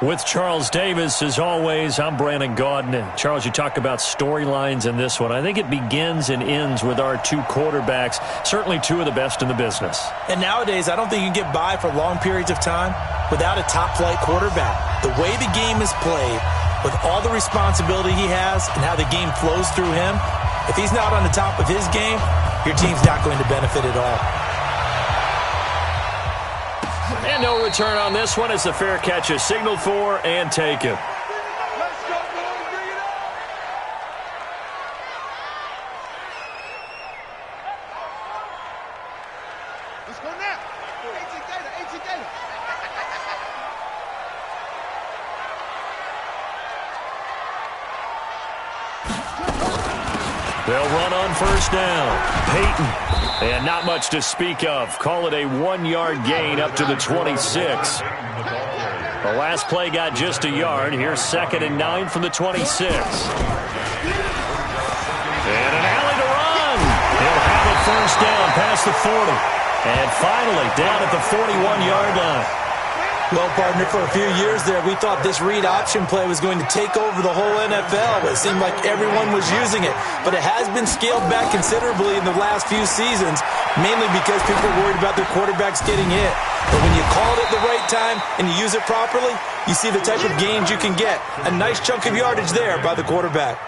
With Charles Davis, as always, I'm Brandon Gaudin. Charles, you talk about storylines in this one. I think it begins and ends with our two quarterbacks, certainly two of the best in the business. And nowadays, I don't think you can get by for long periods of time without a top-flight quarterback. The way the game is played, with all the responsibility he has and how the game flows through him, if he's not on the top of his game, your team's not going to benefit at all. And no return on this one as the fair catch is signaled for and taken. Let's go, boys. Bring it up. Let's go now. AT Gator. They'll run on first down. Peyton. And not much to speak of. Call it a 1-yard gain up to the 26. The last play got just a yard. Here's 2nd and 9 from the 26. And an alley to run. He'll have it first down past the 40. And finally down at the 41-yard line. Well, partner, for a few years there, we thought this read option play was going to take over the whole NFL. It seemed like everyone was using it. But it has been scaled back considerably in the last few seasons, mainly because people are worried about their quarterbacks getting hit. But when you call it at the right time and you use it properly, you see the type of gains you can get. A nice chunk of yardage there by the quarterback.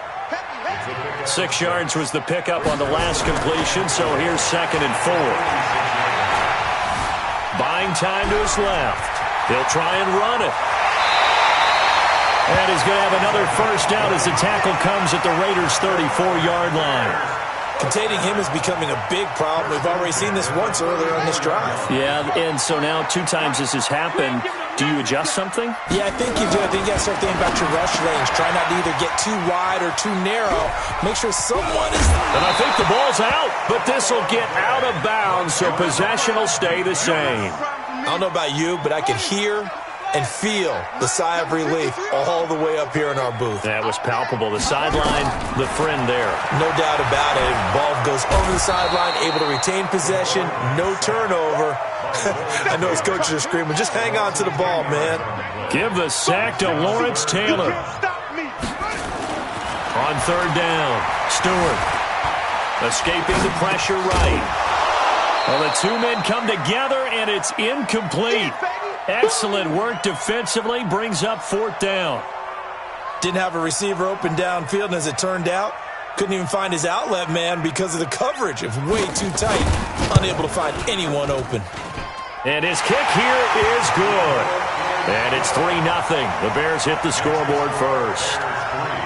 6 yards was the pickup on the last completion, so here's 2nd and 4. Buying time to his left. He'll try and run it. And he's going to have another first down as the tackle comes at the Raiders' 34-yard line. Containing him is becoming a big problem. We've already seen this once earlier on this drive. Yeah, and so now 2 times this has happened. Do you adjust something? Yeah, I think you do. I think you got to start thinking about your rush range. Try not to either get too wide or too narrow. Make sure someone is... And I think the ball's out, but this will get out of bounds, so possession will stay the same. I don't know about you, but I could hear and feel the sigh of relief all the way up here in our booth. That was palpable. The sideline, the friend there. No doubt about it. Ball goes over the sideline, able to retain possession, no turnover. I know his coaches are screaming, just hang on to the ball, man. Give the sack to Lawrence Taylor. On 3rd down, Stewart escaping the pressure right. Well, the 2 men come together, and it's incomplete. Excellent work defensively, brings up 4th down. Didn't have a receiver open downfield, and as it turned out, couldn't even find his outlet man because of the coverage. It was way too tight, unable to find anyone open. And his kick here is good. And it's 3-0. The Bears hit the scoreboard first.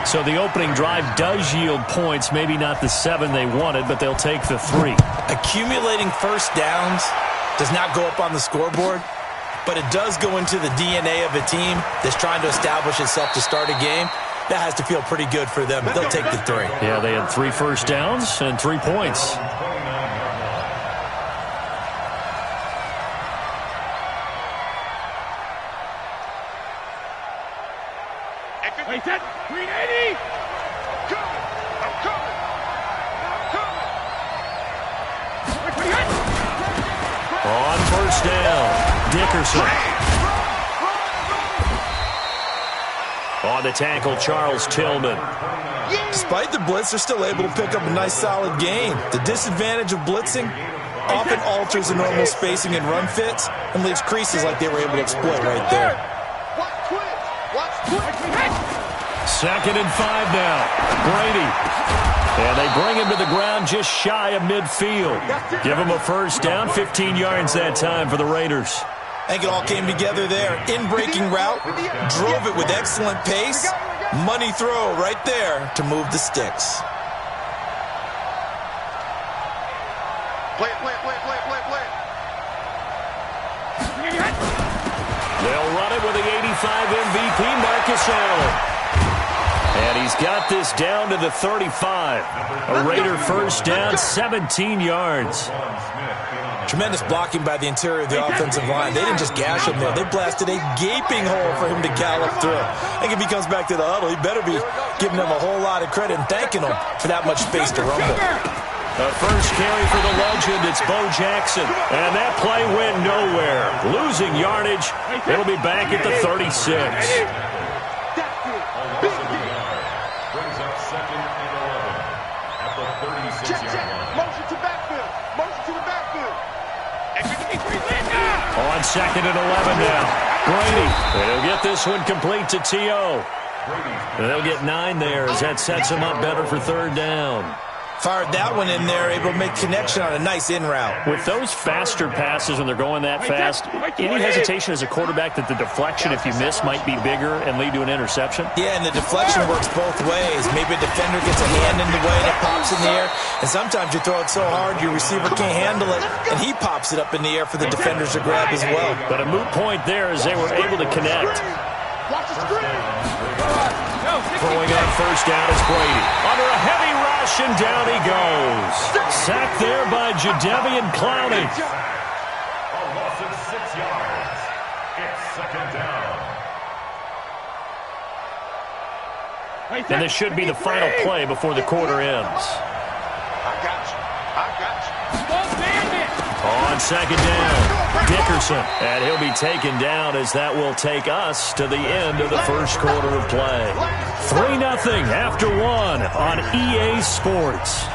So the opening drive does yield points, maybe not the 7 they wanted, but they'll take the 3. Accumulating first downs does not go up on the scoreboard, but it does go into the DNA of a team that's trying to establish itself to start a game. That has to feel pretty good for them. They'll take the 3. Yeah, they had 3 first downs and 3 points. Wait, that 380. I'm coming. On first down, Dickerson. On the tackle, Charles Tillman. Despite the blitz, they're still able to pick up a nice solid gain. The disadvantage of blitzing often alters the normal spacing and run fits and leaves creases like they were able to exploit right there. 2nd and 5 now. Brady. And they bring him to the ground just shy of midfield. Give him a first down, 15 yards that time for the Raiders. I think it all came together there. In-breaking route, drove it with excellent pace. Money throw right there to move the sticks. Play. They'll run it with the 85 MVP, Marcus Allen. And he's got this down to the 35. A Raider first down, 17 yards. Tremendous blocking by the interior of the offensive line. They didn't just gash him there. They blasted a gaping hole for him to gallop through. I think if he comes back to the huddle, he better be giving them a whole lot of credit and thanking them for that much space to rumble. The first carry for the legend, it's Bo Jackson. And that play went nowhere. Losing yardage. It'll be back at the 36. Brings up second and 11 at the 36-yard line. Motion to backfield. Motion to the backfield. On second and 11 now. Brady. And he'll get this one complete to T.O. And they'll get 9 there as that sets him up better for third down. Fired that one in there, able to make connection on a nice in route. With those faster passes when they're going that fast, any hesitation as a quarterback that the deflection, if you miss, might be bigger and lead to an interception? Yeah, and the deflection works both ways. Maybe a defender gets a hand in the way and it pops in the air, and sometimes you throw it so hard your receiver can't handle it, and he pops it up in the air for the defenders to grab as well. But a moot point there as they were able to connect. Watch the screen. Throwing on first down is Brady. Under a heavy rush, and down he goes. Sacked there by Jadeveon Clowney. A loss of 6 yards. It's second down. And this should be the final play before the quarter ends. I got you. I got you. On second down, Dickerson. And he'll be taken down as that will take us to the end of the first quarter of play. 3-0 after 1 on EA Sports.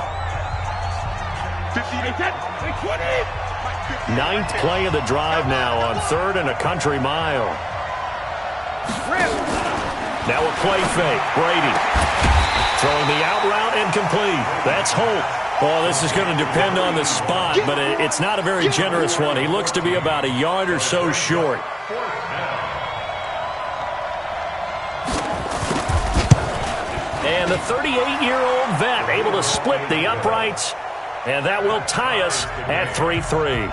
9th play of the drive now on third and a country mile. Now a play fake. Brady throwing the out route incomplete. That's Holt. Well, this is going to depend on the spot, but it's not a very generous one. He looks to be about a yard or so short. And the 38-year-old vet able to split the uprights, and that will tie us at 3-3.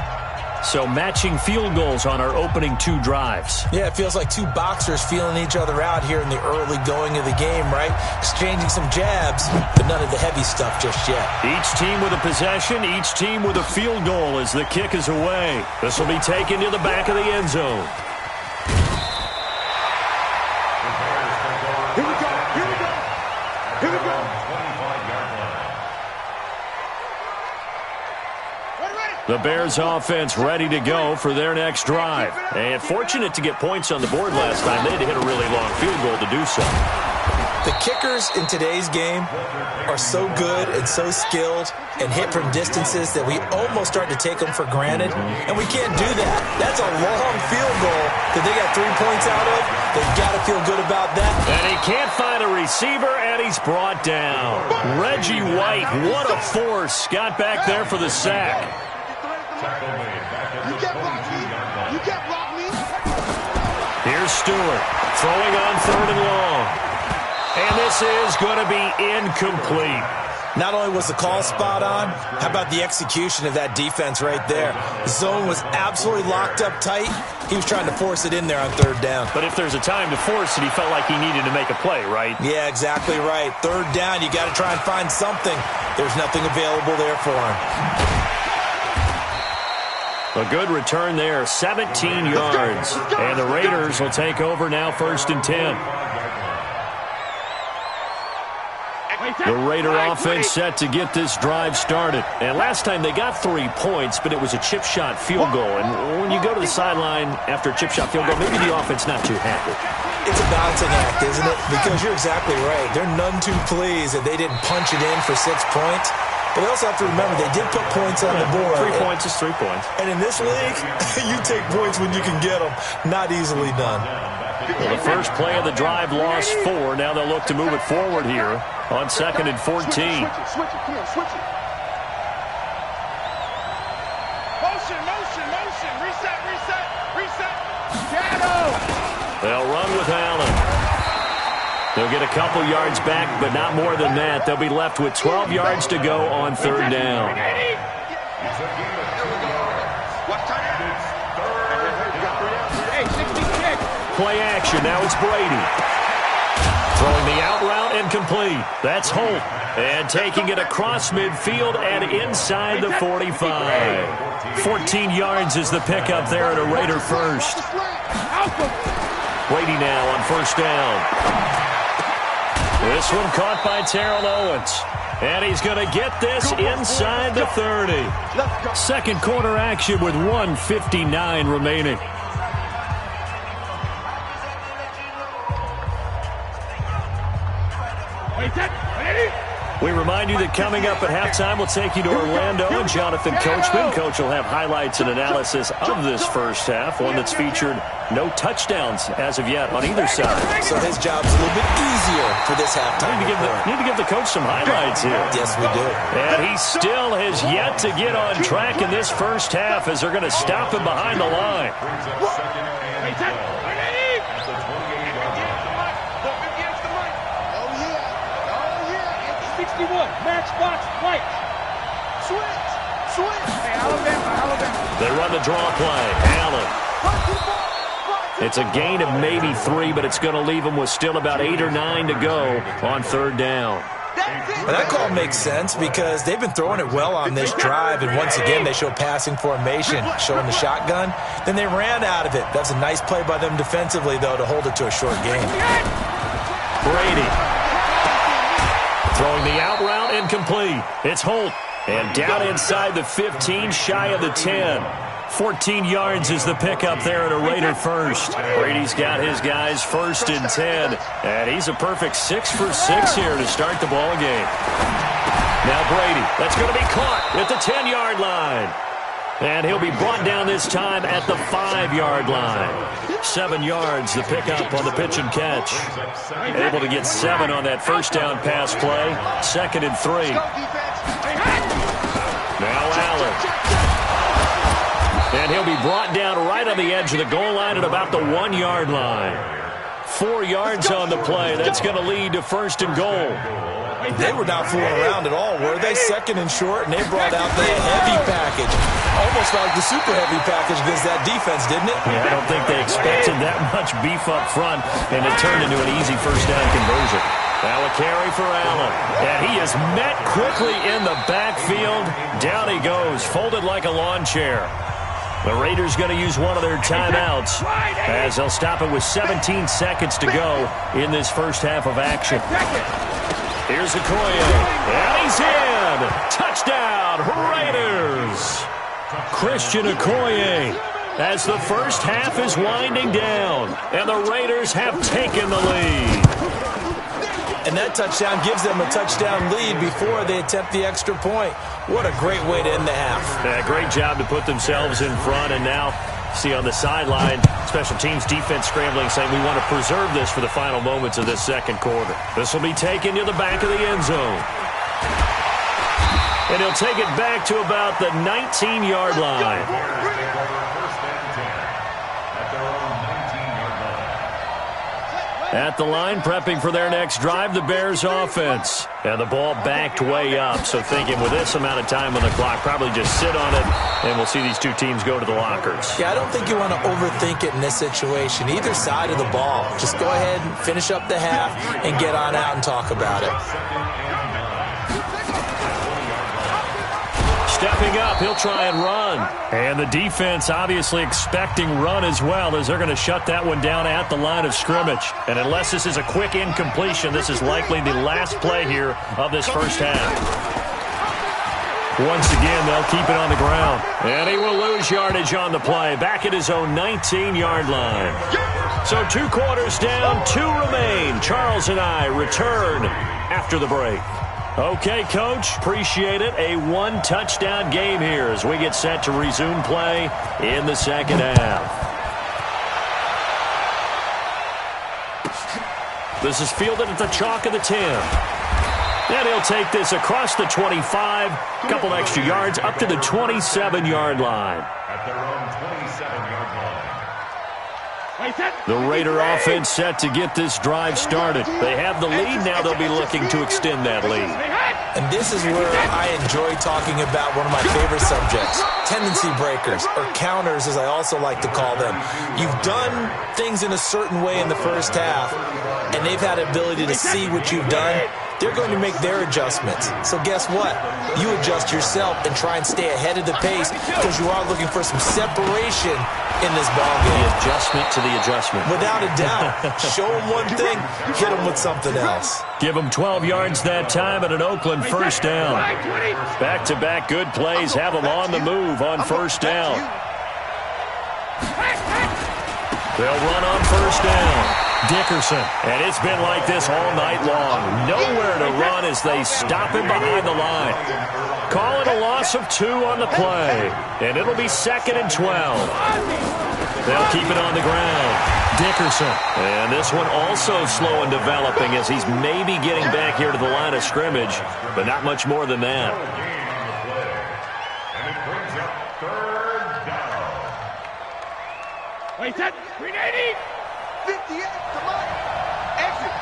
So matching field goals on our opening 2 drives. Yeah, it feels like 2 boxers feeling each other out here in the early going of the game, right? Exchanging some jabs, but none of the heavy stuff just yet. Each team with a possession, each team with a field goal as the kick is away. This will be taken to the back of the end zone. Here we go. Here we go. Here we go. 25-yard line. The Bears offense ready to go for their next drive. And fortunate to get points on the board last time. They had to hit a really long field goal to do so. The kickers in today's game are so good and so skilled and hit from distances that we almost start to take them for granted, and we can't do that. That's a long field goal that they got 3 points out of. They've got to feel good about that. And he can't find a receiver, and he's brought down. Reggie White, what a force. Got back there for the sack. You can't block me. You can't block me. Here's Stewart throwing on third and long. And this is going to be incomplete. Not only was the call spot on, how about the execution of that defense right there? The zone was absolutely locked up tight. He was trying to force it in there on third down. But if there's a time to force it, he felt like he needed to make a play, right? Yeah, exactly right. Third down, you got to try and find something. There's nothing available there for him. A good return there, 17 yards. And the Raiders will take over now, 1st and 10. The Raider offense set to get this drive started. And last time they got 3 points, but it was a chip shot field goal. And when you go to the sideline after a chip shot field goal, maybe the offense not too happy. It's a balancing act, isn't it? Because you're exactly right. They're none too pleased that they didn't punch it in for 6 points. But we also have to remember they did put points on the board. 3 points is 3 points. And in this league, you take points when you can get them. Not easily done. Well, the first play of the drive lost 4. Now they'll look to move it forward here on 2nd and 14. Switch it. Come on, switch it. Motion. Reset. Shadow. They'll run with Allen. They'll get a couple yards back, but not more than that. They'll be left with 12 yards to go on third down. Play action. Now it's Brady. Throwing the out route incomplete. That's Holt. And taking it across midfield and inside the 45. 14 yards is the pickup there at a Raider first. Brady now on first down. This one caught by Terrell Owens. And he's going to get this inside the 30. Second quarter action with 1:59 remaining. We remind you that coming up at halftime, we'll take you to Orlando and Jonathan Coachman. Coach will have highlights and analysis of this first half, one that's featured no touchdowns as of yet on either side. So his job's a little bit easier for this halftime. Need to give the coach some highlights here. Yes, we do. And he still has yet to get on track in this first half as they're going to stop him behind the line. Matchbox white. Switch. Hey, Alabama. They run the draw play. Allen. It's a gain of maybe 3, but it's going to leave them with still about 8 or 9 to go on third down. Well, that call makes sense because they've been throwing it well on this drive, and once again they show passing formation, showing the shotgun. Then they ran out of it. That's a nice play by them defensively, though, to hold it to a short game. Brady. Throwing the out route incomplete. It's Holt. And down inside the 15, shy of the 10. 14 yards is the pickup there at a Raider first. Brady's got his guys first and 10. And he's a perfect 6 for 6 here to start the ball game. Now Brady. That's going to be caught at the 10-yard line. And he'll be brought down this time at the 5-yard line. 7 yards, the pickup on the pitch and catch. Able to get 7 on that first down pass play. 2nd and 3. Now Allen. And he'll be brought down right on the edge of the goal line at about the 1-yard line. 4 yards on the play. That's going to lead to 1st and goal. They were not fooling around at all, were they? 2nd and short, and they brought out the heavy package. Almost like the super heavy package against that defense, didn't it? Yeah, I don't think they expected that much beef up front, and it turned into an easy first down conversion. Now a carry for Allen, and he is met quickly in the backfield. Down he goes, folded like a lawn chair. The Raiders going to use one of their timeouts as they'll stop it with 17 seconds to go in this first half of action. Here's Okoye, and he's in! Touchdown, Raiders! Christian Okoye, as the first half is winding down, and the Raiders have taken the lead. And that touchdown gives them a touchdown lead before they attempt the extra point. What a great way to end the half. Yeah, great job to put themselves in front, and now see on the sideline, special teams defense scrambling, saying we want to preserve this for the final moments of this second quarter. This will be taken to the back of the end zone. And he'll take it back to about the 19-yard line. At the line, prepping for their next drive, the Bears offense. And the ball backed way up, so thinking with this amount of time on the clock, probably just sit on it, and we'll see these two teams go to the lockers. Yeah, I don't think you want to overthink it in this situation. Either side of the ball. Just go ahead and finish up the half and get on out and talk about it. Stepping up, he'll try and run. And the defense obviously expecting run as well, as they're going to shut that one down at the line of scrimmage. And unless this is a quick incompletion, this is likely the last play here of this first half. Once again, they'll keep it on the ground. And he will lose yardage on the play, back at his own 19-yard line. So 2 quarters down, 2 remain. Charles and I return after the break. Okay, Coach, appreciate it. A 1-touchdown game here as we get set to resume play in the second half. This is fielded at the chalk of the 10. And he'll take this across the 25, a couple extra yards, up to the 27-yard line. At their own 27-yard line. The Raider offense set to get this drive started. They have the lead. Now they'll be looking to extend that lead. And this is where I enjoy talking about one of my favorite subjects, tendency breakers, or counters as I also like to call them. You've done things in a certain way in the first half, and they've had the ability to see what you've done they're going to make their adjustments. So guess what? You adjust yourself and try and stay ahead of the pace because you are looking for some separation in this ballgame. The adjustment to the adjustment. Without a doubt. Show them one thing, hit them with something else. Give them 12 yards that time and an Oakland first down. Back-to-back good plays have them on the move on first down. They'll run on first down. Dickerson. And it's been like this all night long. Nowhere to run as they stop him behind the line. Call it a loss of 2 on the play. And it'll be 2nd and 12. They'll keep it on the ground. Dickerson. And this one also slow in developing as he's maybe getting back here to the line of scrimmage, but not much more than that. And it brings up 3rd down. Wait, that 380. 58, come on. Exit.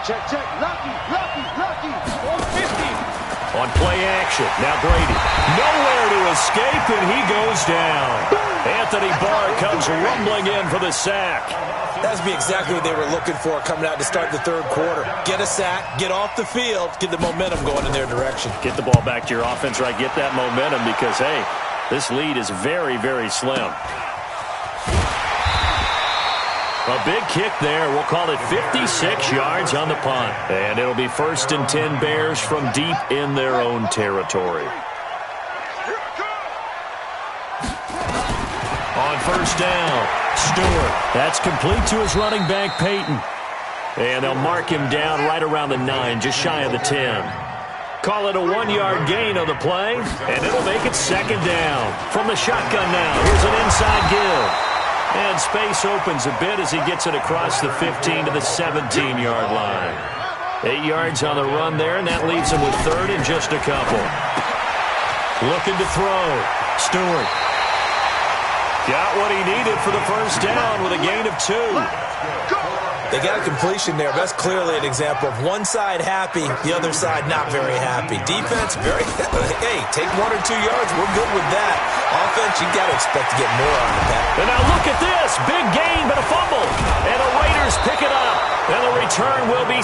Check. Lucky. 150. On play action, now Brady. Nowhere to escape, and he goes down. Anthony Barr comes rumbling in for the sack. That's be exactly what they were looking for coming out to start the third quarter. Get a sack, get off the field, get the momentum going in their direction. Get the ball back to your offense, right? Get that momentum because, hey, this lead is very, very slim. A big kick there. We'll call it 56 yards on the punt. And it'll be 1st and 10 Bears from deep in their own territory. On first down, Stewart. That's complete to his running back, Peyton. And they'll mark him down right around the 9, just shy of the 10. Call it a 1-yard gain on the play, and it'll make it 2nd down. From the shotgun now, here's an inside give. And space opens a bit as he gets it across the 15 to the 17-yard line. 8 yards on the run there, and that leaves him with 3rd and just a couple. Looking to throw. Stewart. Got what he needed for the first down with a gain of 2. They got a completion there. That's clearly an example of one side happy, the other side not very happy. Defense, very, hey, take 1 or 2 yards. We're good with that. Offense, you got to expect to get more on the back. And now look at this. Big gain, but a fumble. And the Raiders pick it up. And the return will be...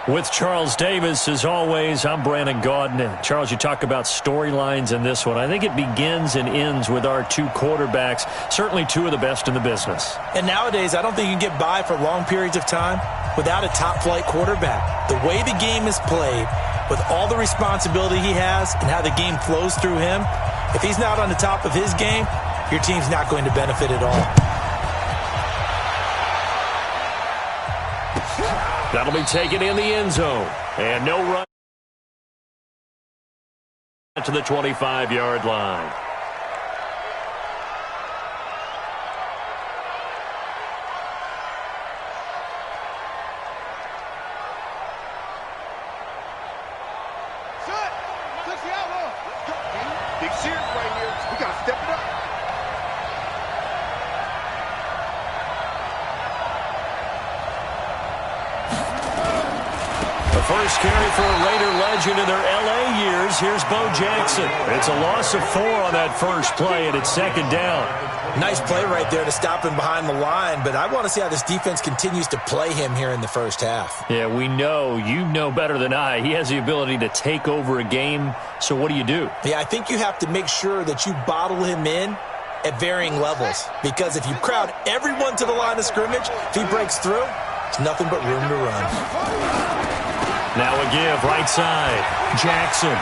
With Charles Davis, as always, I'm Brandon Gaudin. Charles, you talk about storylines in this one. I think it begins and ends with our two quarterbacks, certainly two of the best in the business. And nowadays, I don't think you can get by for long periods of time without a top-flight quarterback. The way the game is played, with all the responsibility he has and how the game flows through him, if he's not on the top of his game, your team's not going to benefit at all. That'll be taken in the end zone. And no run to the 25-yard line. Big series right here. We got to step it up. First carry for a Raider legend in their L.A. years. Here's Bo Jackson. It's a loss of 4 on that first play, and it's second down. Nice play right there to stop him behind the line, but I want to see how this defense continues to play him here in the first half. Yeah, we know. You know better than I. He has the ability to take over a game, so what do you do? Yeah, I think you have to make sure that you bottle him in at varying levels, because if you crowd everyone to the line of scrimmage, if he breaks through, it's nothing but room to run. Now a give, right side. Jackson.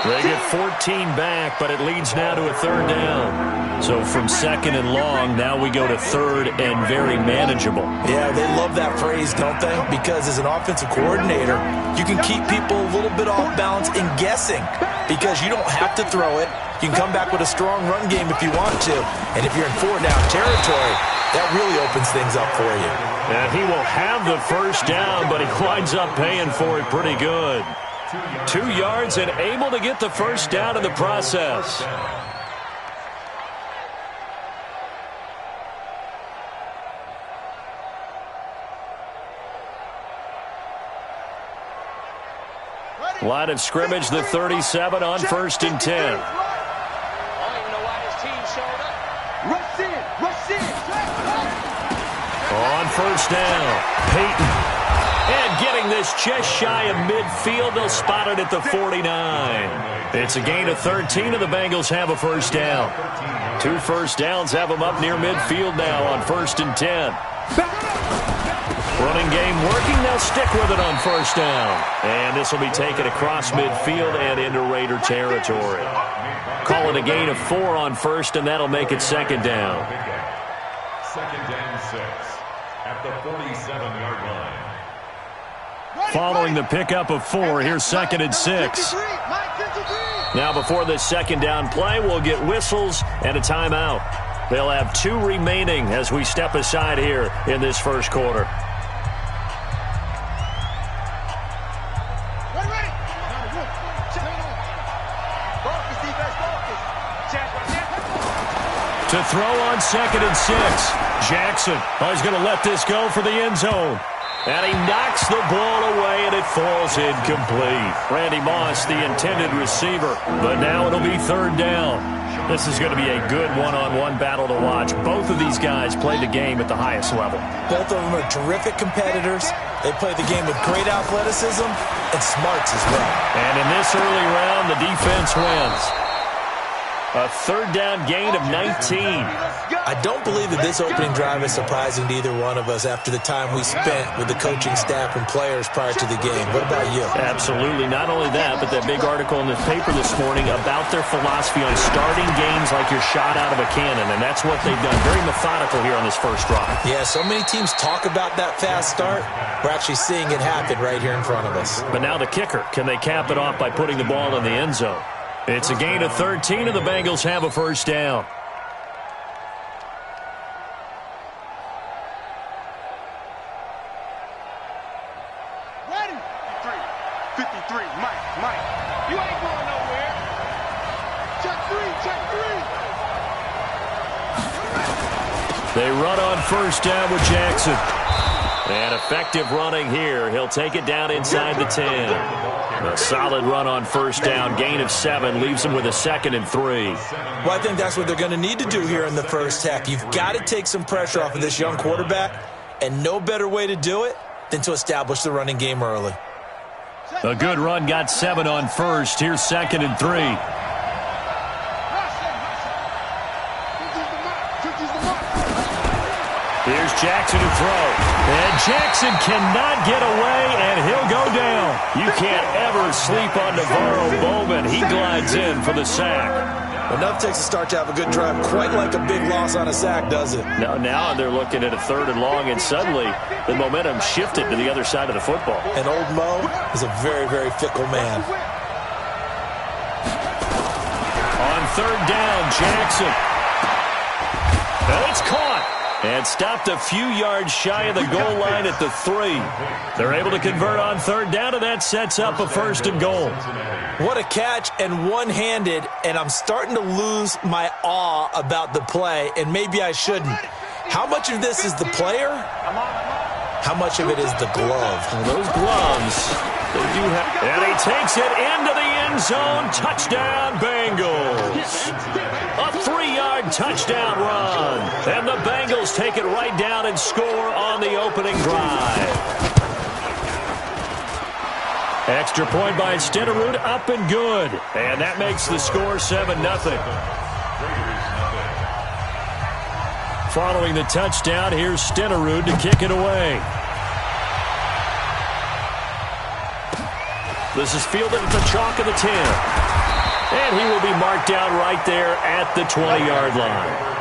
They get 14 back, but it leads now to a third down. So from second and long, now we go to third and very manageable. Yeah, they love that phrase, don't they? Because as an offensive coordinator, you can keep people a little bit off balance in guessing, because you don't have to throw it. You can come back with a strong run game if you want to. And if you're in 4-down territory, that really opens things up for you. And he will have the first down, but he winds up paying for it pretty good. 2 yards and able to get the first down in the process. Line of scrimmage, the 37 on 1st and 10. On first down, Peyton. And getting this just shy of midfield, they'll spot it at the 49. It's a gain of 13, and the Bengals have a first down. 2 first downs have them up near midfield now on 1st and 10. Running game working, they'll stick with it on first down. And this will be taken across midfield and into Raider territory. Call it a gain of 4 on first, and that'll make it second down. Second and 6 at the 47-yard line. Following the pickup of 4, here's second and 6. Now before this second down play, we'll get whistles and a timeout. They'll have 2 remaining as we step aside here in this first quarter. To throw on second and 6. Jackson, he's going to let this go for the end zone. And he knocks the ball away, and it falls incomplete. Randy Moss, the intended receiver. But now it'll be third down. This is going to be a good one-on-one battle to watch. Both of these guys play the game at the highest level. Both of them are terrific competitors. They play the game with great athleticism and smarts as well. And in this early round, the defense wins. A third down gain of 19. I don't believe that this opening drive is surprising to either one of us after the time we spent with the coaching staff and players prior to the game. What about you? Absolutely. Not only that, but that big article in the paper this morning about their philosophy on starting games like you're shot out of a cannon, and that's what they've done. Very methodical here on this first drive. Yeah, so many teams talk about that fast start. We're actually seeing it happen right here in front of us. But now the kicker. Can they cap it off by putting the ball in the end zone? It's a gain of 13, and the Bengals have a first down. Ready? 53, Mike. You ain't going nowhere. Check 3. They run on first down with Jackson. And effective running here. He'll take it down inside the 10. A solid run on first down. Gain of 7 leaves him with a 2nd and 3. Well, I think that's what they're going to need to do here in the first half. You've got to take some pressure off of this young quarterback, and no better way to do it than to establish the running game early. A good run got 7 on first. Here's 2nd and 3. Here's Jackson to throw. And Jackson cannot get away, and he'll go down. You can't ever sleep on Navarro Bowman. He glides in for the sack. Enough takes a start to have a good drive. Quite like a big loss on a sack, does it? Now they're looking at a 3rd and long, and suddenly the momentum shifted to the other side of the football. And old Mo is a very, very fickle man. On 3rd down, Jackson. And it's caught. And stopped a few yards shy of the goal line at the 3. They're able to convert on 3rd down, and that sets up a 1st and goal. What a catch, and one-handed, and I'm starting to lose my awe about the play, and maybe I shouldn't. How much of this is the player? How much of it is the glove? Well, those gloves, they do have... And he takes it into the end zone. Touchdown, Bengals. A 3-yard touchdown run. And the Bengals take it right down and score on the opening drive. Extra point by Stenerud, up and good. And that makes the score 7-0. Following the touchdown, here's Stenerud to kick it away. This is fielded at the chalk of the 10. And he will be marked down right there at the 20-yard line.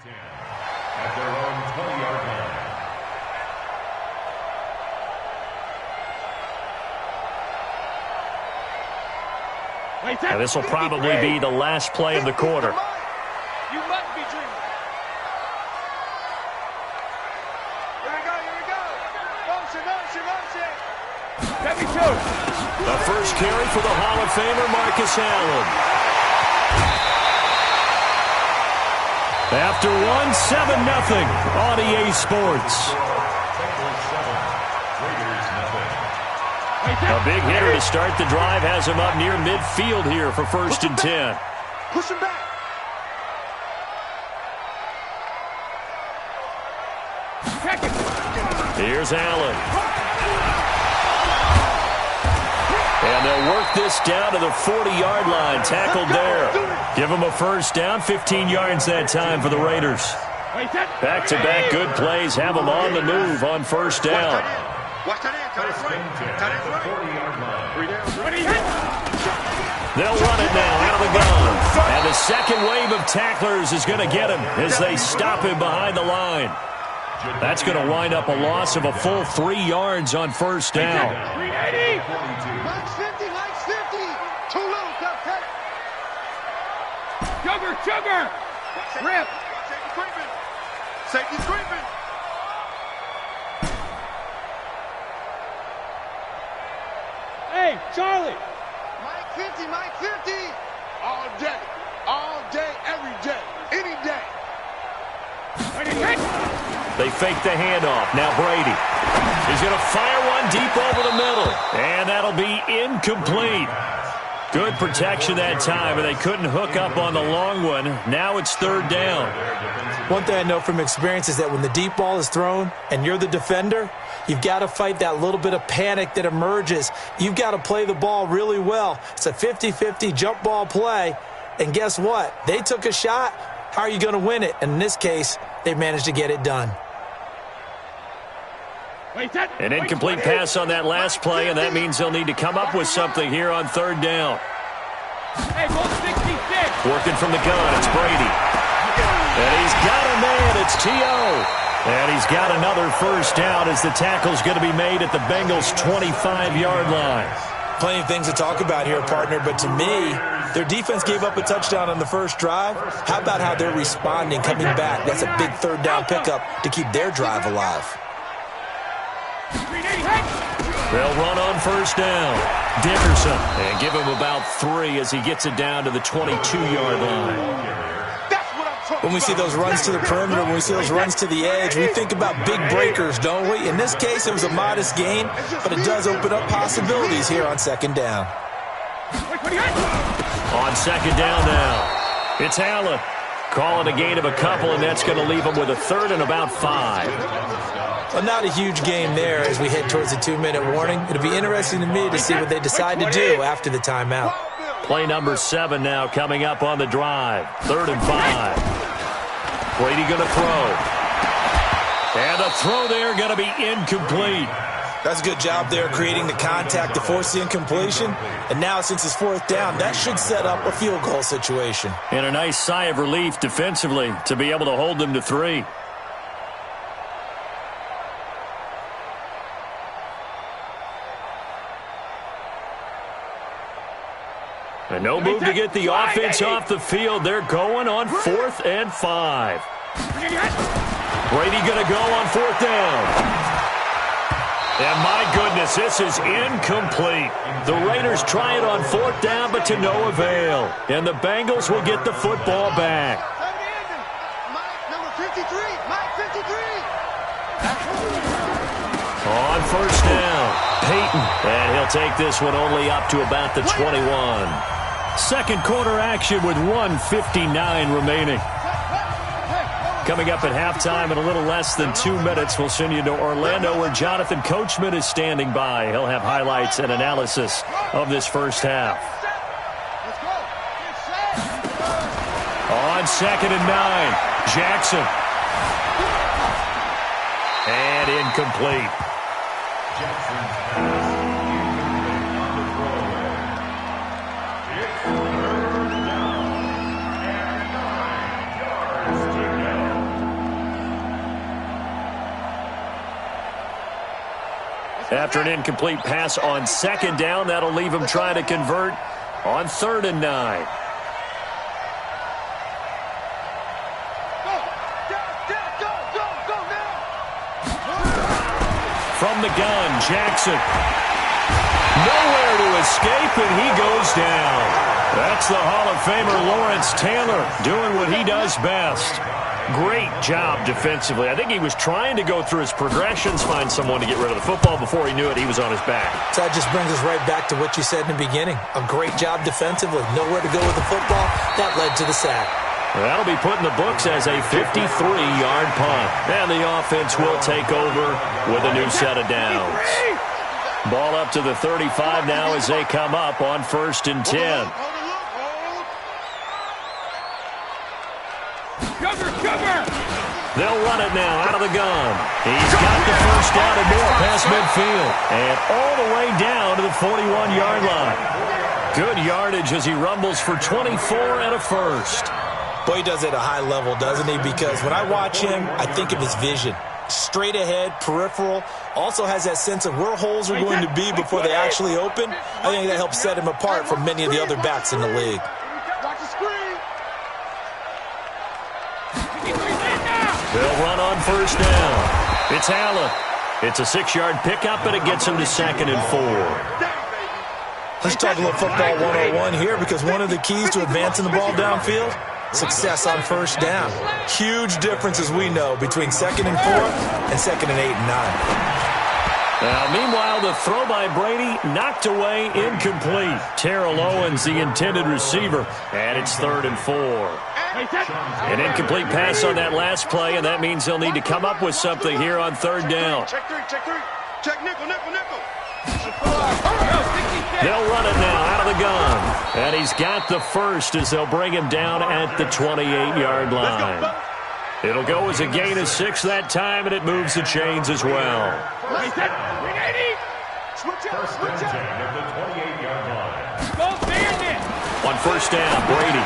At their own 20-yard line. Now, this will probably be the last play of the quarter. You must be dreaming. Here we go. Motion. Let me shoot. The first carry for the Hall of Famer, Marcus Allen. After 1-7-0 on EA Sports. A big hitter to start the drive has him up near midfield here for 1st and 10. Push him back. Here's Allen. And they'll work this down to the 40-yard line. Tackled there. Give them a 1st down. 15 yards that time for the Raiders. Back-to-back good plays have them on the move on 1st down. Watch that in. Cut it right. They'll run it now out of the gun. And the second wave of tacklers is going to get him as they stop him behind the line. That's going to wind up a loss of a full 3 yards on 1st down. Mike's 50. Too low. Sugar. Rip. Safety creeping. Hey, Charlie. Mike 50. All day, every day, any day. They fake the handoff. Now Brady. He's going to fire one deep over the middle. And that'll be incomplete. Good protection that time, and they couldn't hook up on the long one. Now it's 3rd down. One thing I know from experience is that when the deep ball is thrown and you're the defender, you've got to fight that little bit of panic that emerges. You've got to play the ball really well. It's a 50-50 jump ball play, and guess what? They took a shot. How are you going to win it? And in this case, they managed to get it done. An incomplete pass on that last play, and that means they'll need to come up with something here on 3rd down. Working from the gun, it's Brady. And he's got a man, it's T.O. And he's got another 1st down as the tackle's going to be made at the Bengals' 25-yard line. Plenty of things to talk about here, partner, but to me, Their defense gave up a touchdown on the first drive. How about how they're responding, coming back? That's a big third down pickup to keep their drive alive. They'll run on first down. Dickerson, and give him about 3 as he gets it down to the 22-yard line. When we see those runs to the perimeter, when we see those runs to the edge, we think about big breakers, don't we? In this case, it was a modest gain, but it does open up possibilities here on second down. On second down now, it's Allen. Calling a gain of a couple, and that's going to leave him with a third and about 5. Well, not a huge gain there as we head towards the 2-minute warning. It'll be interesting to me to see what they decide to do after the timeout. Play number 7 now coming up on the drive. 3rd and 5. Brady going to throw. And the throw there going to be incomplete. That's a good job there creating the contact to force the incompletion. And now since it's 4th down, that should set up a field goal situation. And a nice sigh of relief defensively to be able to hold them to 3. And no move to get the offense off the field. They're going on 4th and 5. Brady going to go on 4th down. And my goodness, this is incomplete. The Raiders try it on 4th down, but to no avail. And the Bengals will get the football back. Number 53, Mike 53. On first down, Peyton. And he'll take this one only up to about the 21. Second quarter action with 1:59 remaining. Coming up at halftime in a little less than 2 minutes, we'll send you to Orlando where Jonathan Coachman is standing by. He'll have highlights and analysis of this first half. On 2nd and 9, Jackson. And incomplete. After an incomplete pass on 2nd down, that'll leave him trying to convert on 3rd and 9. From the gun, Jackson. Nowhere to escape, and he goes down. That's the Hall of Famer Lawrence Taylor doing what he does best. Great job defensively. I think he was trying to go through his progressions, find someone to get rid of the football. Before he knew it, he was on his back. So that just brings us right back to what you said in the beginning. A great job defensively. Nowhere to go with the football. That led to the sack. That'll be put in the books as a 53-yard punt. And the offense will take over with a new set of downs. Ball up to the 35 now as they come up on 1st and 10. They'll run it now out of the gun. He's got the first down and more past midfield. And all the way down to the 41-yard line. Good yardage as he rumbles for 24 and a first. Boy, he does it at a high level, doesn't he? Because when I watch him, I think of his vision. Straight ahead, peripheral. Also has that sense of where holes are going to be before they actually open. I think that helps set him apart from many of the other backs in the league. They'll run on first down. It's Allen. It's a 6-yard pickup, and it gets him to 2nd and 4. Let's talk a little football 101 here, because one of the keys to advancing the ball downfield, success on first down. Huge difference, as we know, between 2nd and 4 and 2nd and 8 and 9. Now, meanwhile, the throw by Brady knocked away, incomplete. Terrell Owens, the intended receiver, and it's 3rd and 4. An incomplete pass on that last play, and that means they'll need to come up with something here on 3rd down. Check 3, check 3. Check nickel. They'll run it now out of the gun. And he's got the first as they'll bring him down at the 28-yard line. It'll go as a gain of 6 that time, and it moves the chains as well. Switch out. At the 28-yard line. On first down, Brady.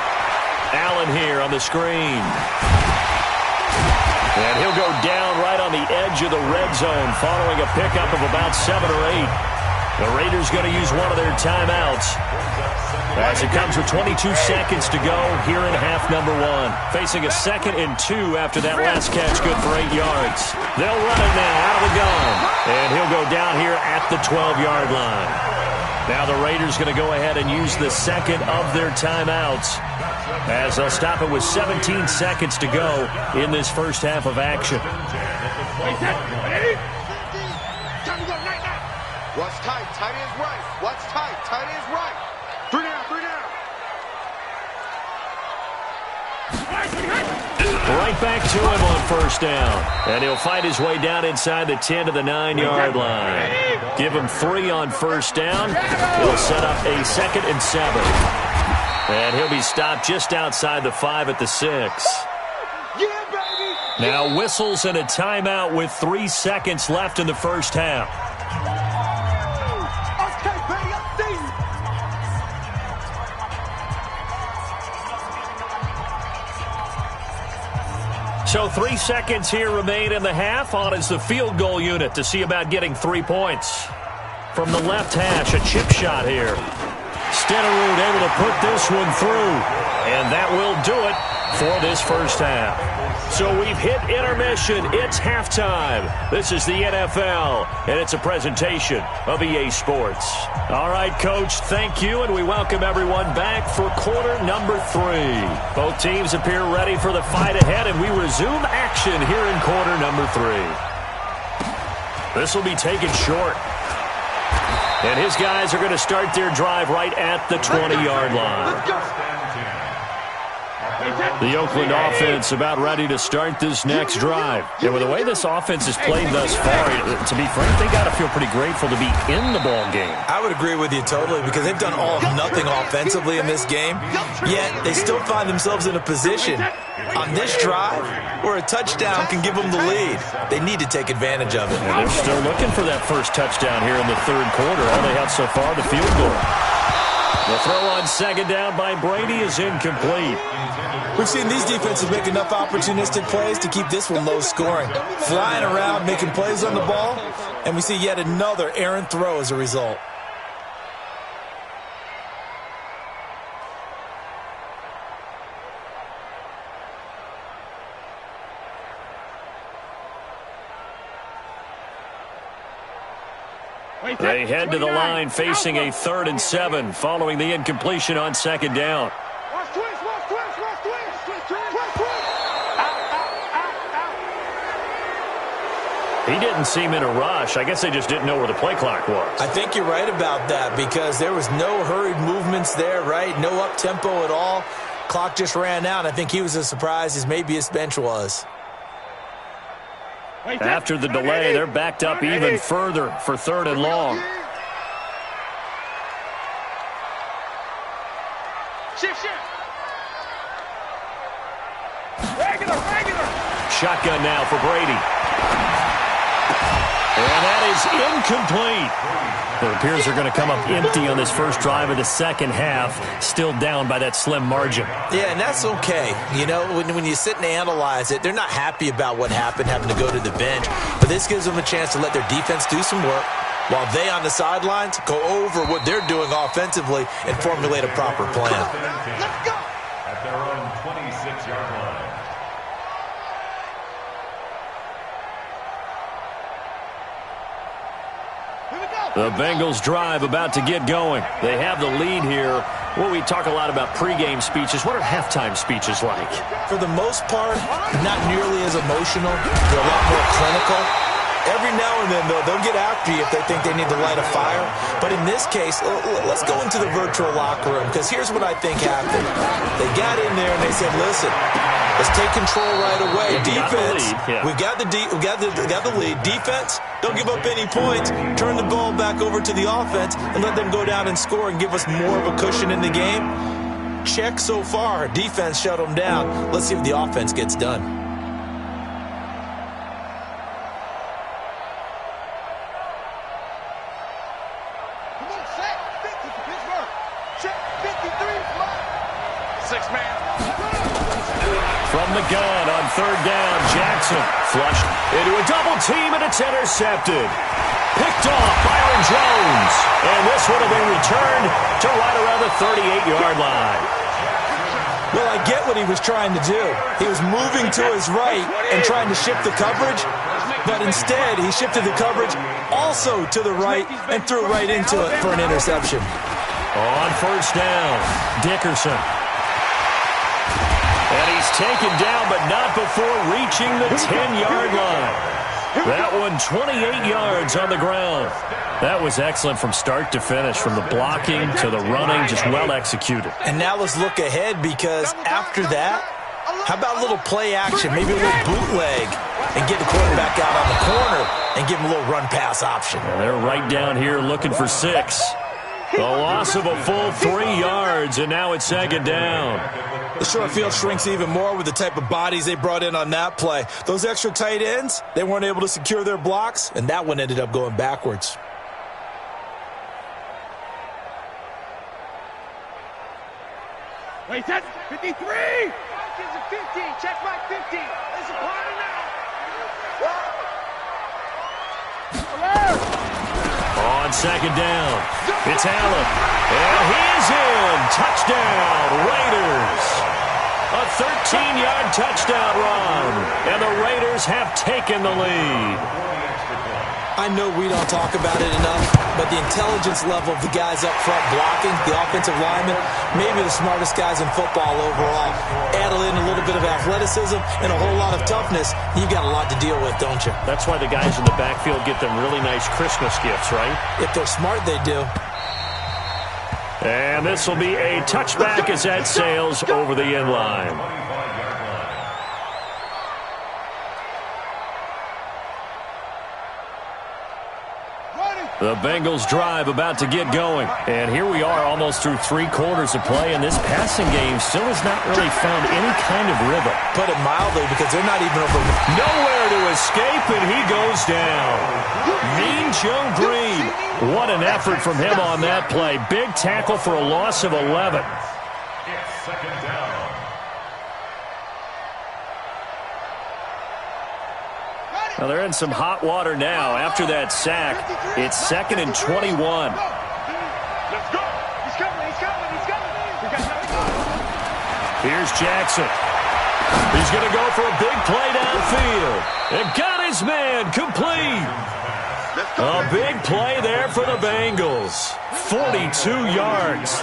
Allen here on the screen. And he'll go down right on the edge of the red zone following a pickup of about 7 or 8. The Raiders going to use one of their timeouts as it comes with 22 seconds to go here in half number 1. Facing a 2nd and 2 after that last catch, good for 8 yards. They'll run it now out of the gun, and he'll go down here at the 12-yard line. Now the Raiders going to go ahead and use the 2nd of their timeouts as they'll stop it with 17 seconds to go in this first half of action. What's tight? Tight is right. What's tight? Tight is right. 3 down, 3 down. Right back to him on first down. And he'll fight his way down inside the 10 to the 9-yard line. Give him 3 on first down. He'll set up a 2nd and 7. And he'll be stopped just outside the 5 at the 6. Yeah, baby. Now whistles and a timeout with 3 seconds left in the first half. Okay, baby, I'm seeing. So 3 seconds here remain in the half. On is the field goal unit to see about getting 3 points. From the left hash, a chip shot here. Stenerud able to put this one through. And that will do it for this first half. So we've hit intermission. It's halftime. This is the NFL, and it's a presentation of EA Sports. All right, Coach, thank you, and we welcome everyone back for quarter number 3. Both teams appear ready for the fight ahead, and we resume action here in quarter number 3. This will be taken short. And his guys are going to start their drive right at the 20-yard line. The Oakland offense about ready to start this next drive. And with the way this offense has played thus far, to be frank, they got to feel pretty grateful to be in the ball game. I would agree with you totally because they've done all nothing offensively in this game, yet they still find themselves in a position on this drive where a touchdown can give them the lead. They need to take advantage of it. And they're still looking for that first touchdown here in the third quarter. All they have so far, the field goal. The throw on second down by Brady is incomplete. We've seen these defenses make enough opportunistic plays to keep this one low scoring. Flying around, making plays on the ball, and we see yet another errant throw as a result. They head to the line facing a 3rd and 7 following the incompletion on second down. Watch twist, watch twist, watch twist, twist, twist, twist. He didn't seem in a rush. I guess they just didn't know where the play clock was. I think you're right about that because there was no hurried movements there, right? No up-tempo at all. Clock just ran out. I think he was as surprised as maybe his bench was. After the delay, they're backed up even further for 3rd and long. Shift, shift. Regular, regular. Shotgun now for Brady. And that is incomplete. It appears they're going to come up empty on this first drive of the second half, still down by that slim margin. Yeah, and that's okay. You know, when you sit and analyze it, they're not happy about what happened, having to go to the bench. But this gives them a chance to let their defense do some work while they on the sidelines go over what they're doing offensively and formulate a proper plan. Let's go. At their own 26-yard line. The Bengals drive about to get going. They have the lead here. Well, we talk a lot about pregame speeches. What are halftime speeches like? For the most part, not nearly as emotional. They're a lot more clinical. Every now and then, though, they'll get after you if they think they need to light a fire. But in this case, let's go into the virtual locker room because here's what I think happened. They got in there and they said, listen, let's take control right away. Defense, we got the lead. Defense, don't give up any points. Turn the ball back over to the offense and let them go down and score and give us more of a cushion in the game. Check so far. Defense shut them down. Let's see if the offense gets done. From the gun on 3rd down, Jackson flushed into a double team, and it's intercepted. Picked Picked off Byron Jones. And this would have been returned to right around the 38-yard line. Well, I get what he was trying to do. He was moving to his right and trying to shift the coverage, but instead he shifted the coverage also to the right and threw right into it for an interception. On first down, Dickerson. And he's taken down, but not before reaching the 10-yard line. That one 28 yards on the ground. That was excellent from start to finish, from the blocking to the running, just well executed. And now let's look ahead, because after that, how about a little play action, maybe a little bootleg, and get the quarterback out on the corner and give him a little run-pass option. And they're right down here looking for 6. A loss of a full 3 yards, and now it's second down. The short field shrinks even more with the type of bodies they brought in on that play. Those extra tight ends, they weren't able to secure their blocks, and that one ended up going backwards. Wait, that's 53! Gives it 15. Check my 15. There's a party now. On second down, it's Allen. And he is in. Touchdown, Raiders. A 13-yard touchdown run. And the Raiders have taken the lead. I know we don't talk about it enough, but the intelligence level of the guys up front blocking, the offensive linemen, maybe the smartest guys in football overall. Add in a little bit of athleticism and a whole lot of toughness, you've got a lot to deal with, don't you? That's why the guys in the backfield get them really nice Christmas gifts, right? If they're smart, they do. And this will be a touchback as that sails over the end line. The Bengals drive about to get going. And here we are almost through 3 quarters of play, and this passing game still has not really found any kind of rhythm. Put it mildly, because they're not even over. Nowhere to escape, and he goes down. Mean Joe Green. What an effort from him on that play. Big tackle for a loss of 11. It's second down. Now they're in some hot water now. After that sack, it's 2nd and 21. Let's go. He's coming. He's coming. He's coming. Here's Jackson. He's going to go for a big play downfield. And got his man complete. A big play there for the Bengals. 42 yards.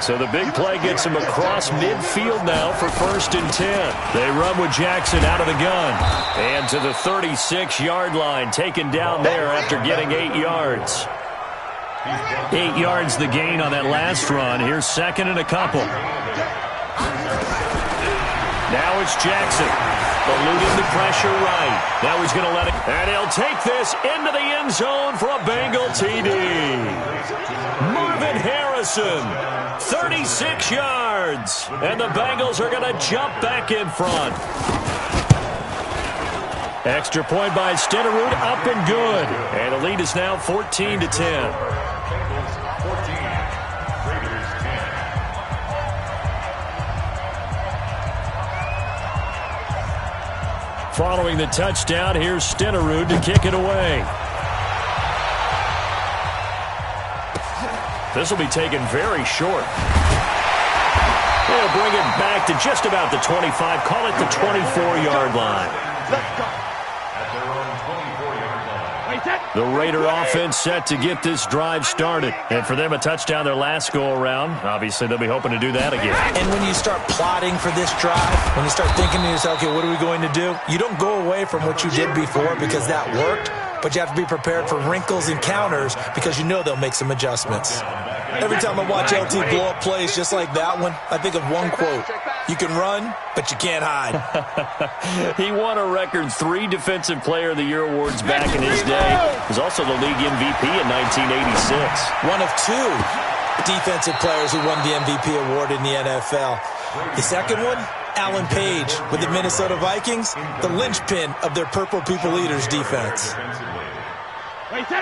So the big play gets him across midfield now for 1st and 10. They run with Jackson out of the gun. And to the 36-yard line, taken down there after getting 8 yards. 8 yards the gain on that last run. Here's 2nd and a couple. Now it's Jackson. Eluding the pressure right. Now he's going to let it. And he'll take this into the end zone for a Bengal TD. Marvin Harrison, 36 yards. And the Bengals are going to jump back in front. Extra point by Stenerud, up and good. And the lead is now 14-10. Following the touchdown, here's Stenerud to kick it away. This will be taken very short. They'll bring it back to just about the 25. Call it the 24-yard line. Let's go. At their own 24-yard line. Wait, that. The Raider offense set to get this drive started. And for them, a touchdown their last go-around. Obviously, they'll be hoping to do that again. And when you start plotting for this drive, when you start thinking to yourself, okay, what are we going to do? You don't go away from what you did before because that worked, but you have to be prepared for wrinkles and counters because you know they'll make some adjustments. Every time I watch LT blow up plays just like that one, I think of one quote. You can run, but you can't hide. He won a record 3 Defensive Player of the Year awards back in his day. He was also the league MVP in 1986. One of 2 defensive players who won the MVP award in the NFL. The second one, Alan Page with the Minnesota Vikings, the linchpin of their Purple People Eaters defense.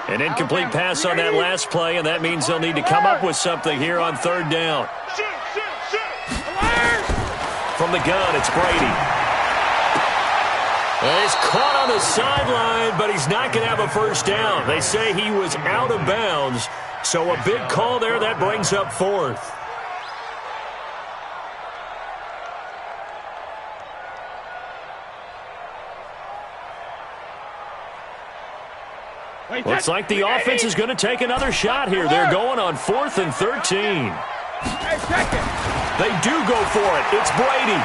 An incomplete pass on that last play, and that means they'll need to come up with something here on 3rd down. From the gun, it's Brady. He's caught on the sideline, but he's not going to have a first down. They say he was out of bounds, so a big call there. That brings up fourth. Looks like the offense is going to take another shot here. They're going on 4th and 13. They do go for it. It's Brady.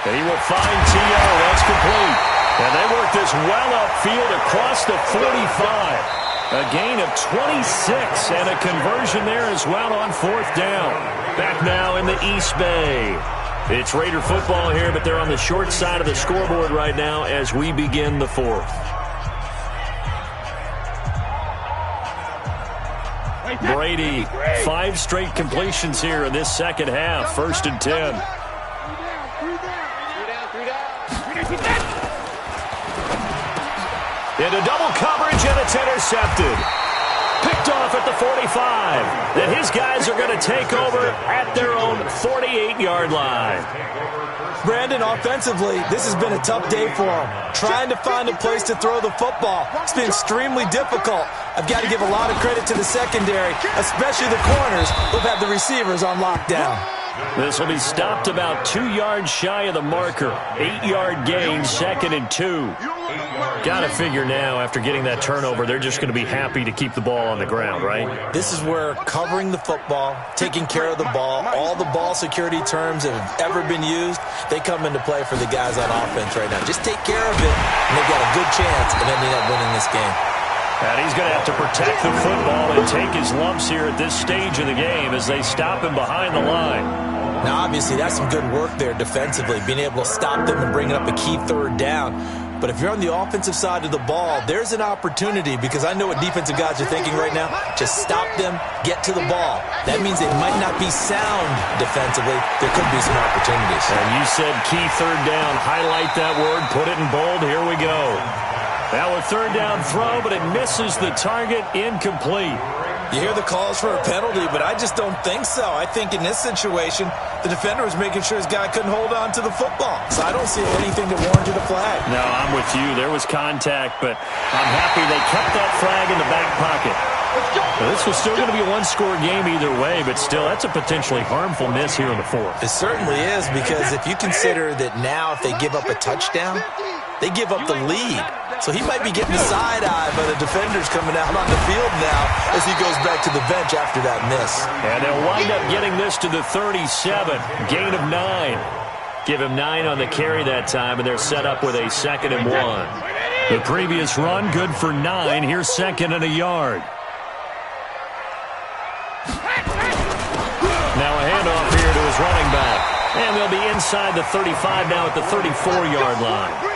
And he will find T.O. That's complete. And they work this well upfield across the 45. A gain of 26 and a conversion there as well on 4th down. Back now in the East Bay. It's Raider football here, but they're on the short side of the scoreboard right now as we begin the 4th. Brady, 5 straight completions here in this second half. 1st and 10. Into double coverage, and it's intercepted. Picked off at the 45. Then his guys are going to take over at their own 48-yard line. Brandon, offensively, this has been a tough day for him. Trying to find a place to throw the football. It's been extremely difficult. I've got to give a lot of credit to the secondary, especially the corners who've had the receivers on lockdown. This will be stopped about 2 yards shy of the marker. 8-yard gain, 2nd and 2. Got to figure now, after getting that turnover, they're just going to be happy to keep the ball on the ground, right? This is where covering the football, taking care of the ball, all the ball security terms that have ever been used, they come into play for the guys on offense right now. Just take care of it, and they've got a good chance of ending up winning this game. And he's going to have to protect the football and take his lumps here at this stage of the game as they stop him behind the line. Now, obviously, that's some good work there defensively, being able to stop them and bringing up a key 3rd down. But if you're on the offensive side of the ball, there's an opportunity, because I know what defensive guys are thinking right now. Just stop them, get to the ball. That means they might not be sound defensively. There could be some opportunities. And you said key 3rd down. Highlight that word. Put it in bold. Here we go. Now a 3rd down throw, but it misses the target. Incomplete. You hear the calls for a penalty, but I just don't think so. I think in this situation, the defender was making sure his guy couldn't hold on to the football. So I don't see anything that warranted a flag. No, I'm with you. There was contact, but I'm happy they kept that flag in the back pocket. Now, this was still going to be a 1-score game either way, but still, that's a potentially harmful miss here in the 4th. It certainly is, because if you consider that now if they give up a touchdown, they give up the lead. So he might be getting the side eye, but the defender's coming out on the field now as he goes back to the bench after that miss. And they'll wind up getting this to the 37. Gain of 9. Give him 9 on the carry that time, and they're set up with a 2nd and 1. The previous run, good for 9. Here's 2nd and a yard. Now a handoff here to his running back. And they'll be inside the 35 now at the 34-yard line.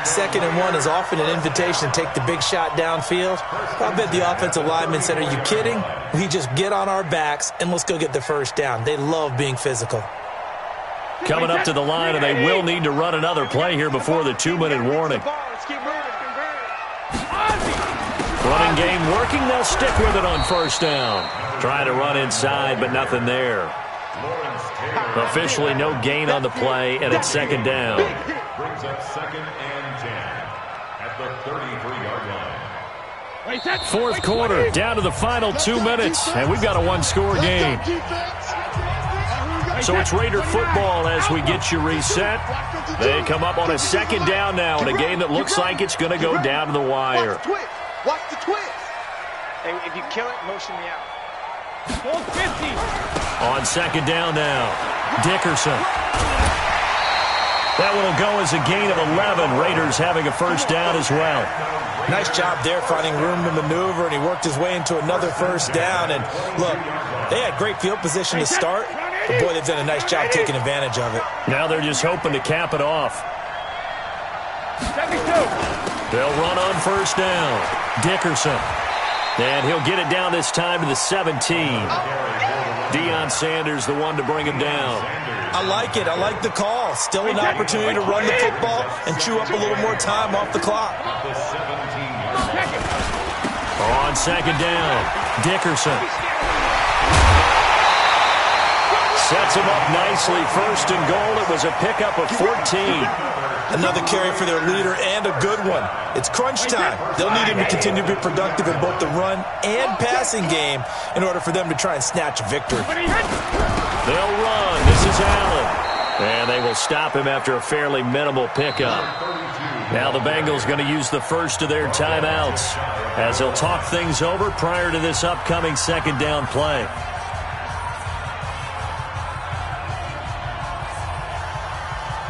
2nd and 1 is often an invitation to take the big shot downfield. I bet the offensive lineman said, are you kidding? We just get on our backs and let's go get the 1st down. They love being physical. Coming up to the line, and they will need to run another play here before the 2-minute warning. Running game working. They'll stick with it on 1st down. Trying to run inside, but nothing there. Officially no gain on the play, and it's 2nd down. Brings up 2nd and 10 at the 33-yard line. 4th quarter, down to the final 2 minutes, and we've got a 1-score game. So it's Raider football as we get you reset. They come up on a 2nd down now in a game that looks like it's going to go down to the wire. Watch the twist. Hey, if you kill it, motion me out. On 2nd down now, Dickerson. That one will go as a gain of 11. Raiders having a 1st down as well. Nice job there finding room to maneuver, and he worked his way into another 1st down. And look, they had great field position to start, but boy, they've done a nice job taking advantage of it. Now they're just hoping to cap it off. They'll run on 1st down. Dickerson. And he'll get it down this time to the 17. Deion Sanders, the one to bring him down. I like it. I like the call. Still an opportunity to run the football and chew up a little more time off the clock. On 2nd down, Dickerson. Sets him up nicely. First and goal. It was a pickup of 14. Another carry for their leader and a good one. It's crunch time. They'll need him to continue to be productive in both the run and passing game in order for them to try and snatch a victory. They'll run. This is Allen. And they will stop him after a fairly minimal pickup. Now the Bengals going to use the first of their timeouts as they'll talk things over prior to this upcoming second down play.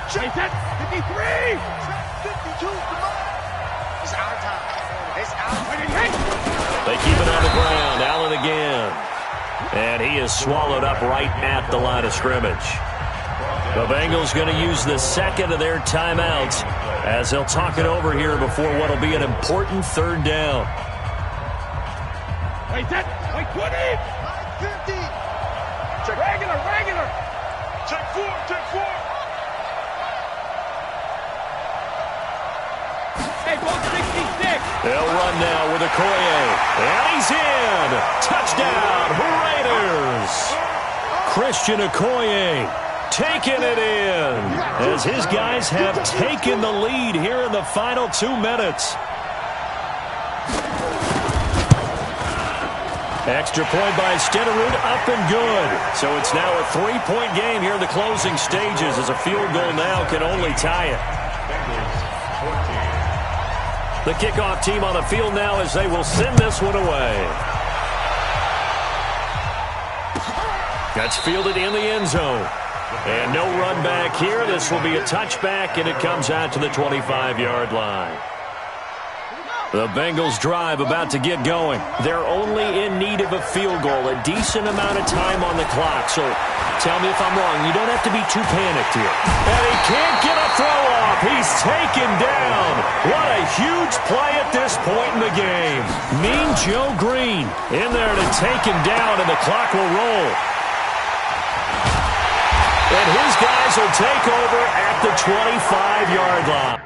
Check that. 53. 52. Come on. It's our time. It's our time. They keep it on the ground. Allen again. And he is swallowed up right at the line of scrimmage. The Bengals going to use the second of their timeouts as they'll talk it over here before what will be an important third down. Wait, that. Wait, 20. 50. Check. Regular. Check 4. Hey, 166. They'll run now with Okoye. And he's in. Touchdown, Raiders. Christian Okoye taking it in as his guys have taken the lead here in the final 2 minutes. Extra point by Stenerud, up and good. So it's now a 3-point game here in the closing stages as a field goal now can only tie it. The kickoff team on the field now as they will send this one away. That's fielded in the end zone. And no run back here. This will be a touchback, and it comes out to the 25-yard line. The Bengals drive about to get going. They're only in need of a field goal, a decent amount of time on the clock. So tell me if I'm wrong. You don't have to be too panicked here. And he can't get a throw off. He's taken down. What a huge play at this point in the game. Mean Joe Green in there to take him down, and the clock will roll. And his guys will take over at the 25-yard line.